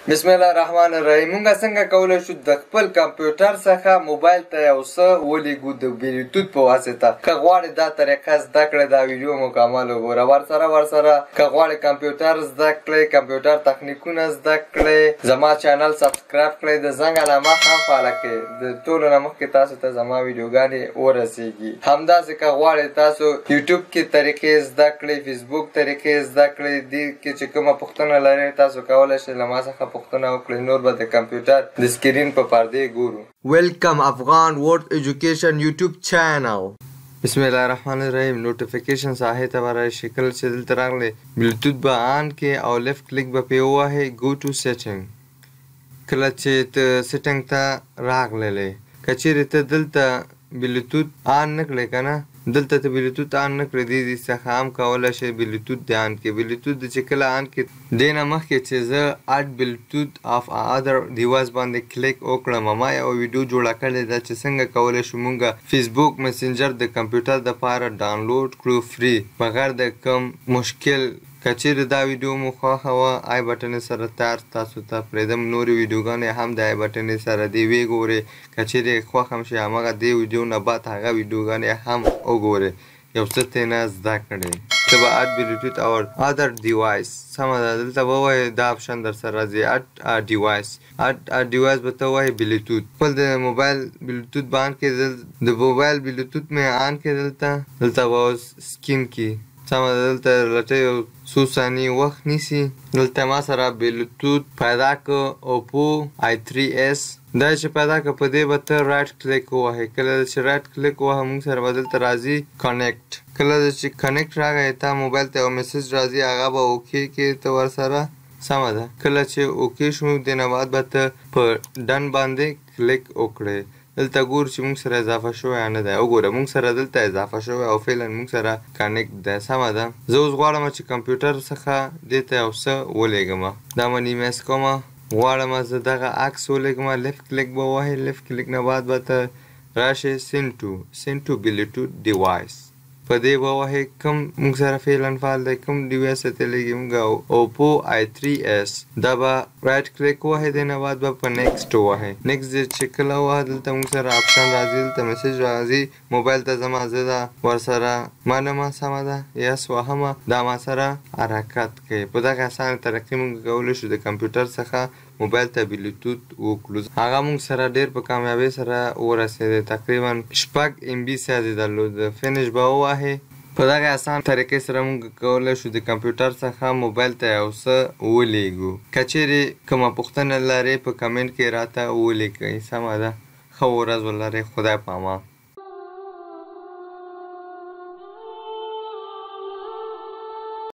بسم الله الرحمن الرحیم. مونږ څنګه کولی شو د خپل کمپیوټر څخه موبایل ته یو څه ولیږو د بلوتوت په واسطه. که غواړې دا طریقه زده کړې دا ویډیو مکمل وګوره. ورسره که غواړې کمپیوټر زده کړې، کمپیوټر تخنیکونه زده کړې، زما چینل سبسکرایب کړئ، د زنګ علامه هم فعاله کړئ. د ټولو نه مخکې تاسو ته زما ویډیوګانې ورسیږي. همداسې که غواړې تاسو یوټیوب کې طریقې زده کړئ، فیسبوک طریقې زده کړئ، دې کې چې کومه پوښتنه لرئ تاسو کولی شئ له ما څخه پوښتنه وکړئ. نور به د کمپیوټر د سکرین په پردې ګورو. ویلکم افغان ورډ ایجوکیشن یوټیوب چینل. بسم الله الرحمن الرحیم. نوټیفیکیشن ساحې ته به راشئ. کله چې دلته راغلی بلوتوت به آن کې او لیفټ کلیک به پرې ووهئ، ګو ټو سیټینګ. کله چې ته سیټینګ ته راغلی، که چیرې ته دلته بلوتوت آن نه کړې که نه، دلته ته بلوتوت آن نه کړې، دې څخه هم کولی شئ بلوتوت دې آن کړې. بلوتوت چې کله آن کړې، دې نه مخکې چې زه اډ بلوتوت اف ادر ډیوایس باندې کلیک وکړم، ما یو ویډیو جوړه کړې ده چې څنګه کولی شو مونږ فیسبوک مسنجر د کمپیوټر دپاره ډاونلوډ کړو فری بغیر د کم مشکل. که چیرې دا ویډیو مو خوښه وه، آی بټن سره تاسو ته پرېږدم نورې ویډیوګانې هم د آی بټن سره دې وګورئ. که چیرې خوښ هم شي هماغه دې ویډیو نه بعد هغه ویډیوګانې هم وګورئ، یو څه ترېنه زده کړئ. ته به اډ بلوتوت او ادر ډیوایس سمه ده، دلته به ووایې دا آپشن در سره راځي اډ ډیوایس. اډ ډیوایس به ته ووایې بلوتوت. خپل د موبایل بلوتوت به آن کړې، د موبایل بلوتوت مې آن کړې. دلته به سکین کې سمه ده، دلته لټۍ یو څو ثانیې وخت نیسي. دلته ما سره بلوتوت پیدا که اوپو آی 3S دا چې پیدا که، په دې به ته رایټ کلیک ووهې. کله چې رایټ کلیک ووهه مونږ سره به دلته راځي کنیکټ. کله چې کنیکټ راغی تا موبایل ته یو میسج راځي، هغه به اوکې کې ته ورسره سمه ده. کله چې اوکې شو دې نه بعد به ته په ډن باندې کلیک وکړې. دلته ګورو چې مونږ سره اضافه شوی یا نه دی. وګوره مونږ سره دلته اضافه شوی او فعلا مونږ سره کنیکټ دی. سمه ده. زه اوس غواړم چې کمپیوټر څخه دې ته یو څه ولیږم. دا مې نیمیس کومه، غواړم زه دغه عکس ولیږم. لیفټ کلیک به ووهئ. لیفټ کلیک نه بعد به ته راشئ سینډ ټو بلوتوت ډیوایس. په دې به ووهئ کوم مونږ سره فعلا فعال دی، کوم ډیوایس ته لیږي مونږ اوپو آی 3S. دا به رایټ کلیک ووهئ، دې نه بعد به په نیکسټ ووهئ. نیکسټ چې کله ووهه دلته مونږ سره آپشن راځي، دلته میسج راځي موبایل ته ځمه، زه دا ورسره منمه. سمه ده، یس وهمه. دا ما سره حرکت کوي. په دغه اسانه طریقې مونږ کولی شو د کمپیوټر څخه موبایل ته بلوتوت وکړو. هغه مونږ سره ډېر په کامیابۍ سره ورسېدی. تقریبا 6 MB سایز یې درلود. فینش به ووهئ. په دغه اسان طریقې سره مونږ کولی شو د کمپیوټر څخه موبایل ته یو څه ولیږو. که چیرې کومه پوښتنه لرئ په کمنټ کې راته ولیکئ. سمه ده. ښه ورځ ولرئ. خدای پامان.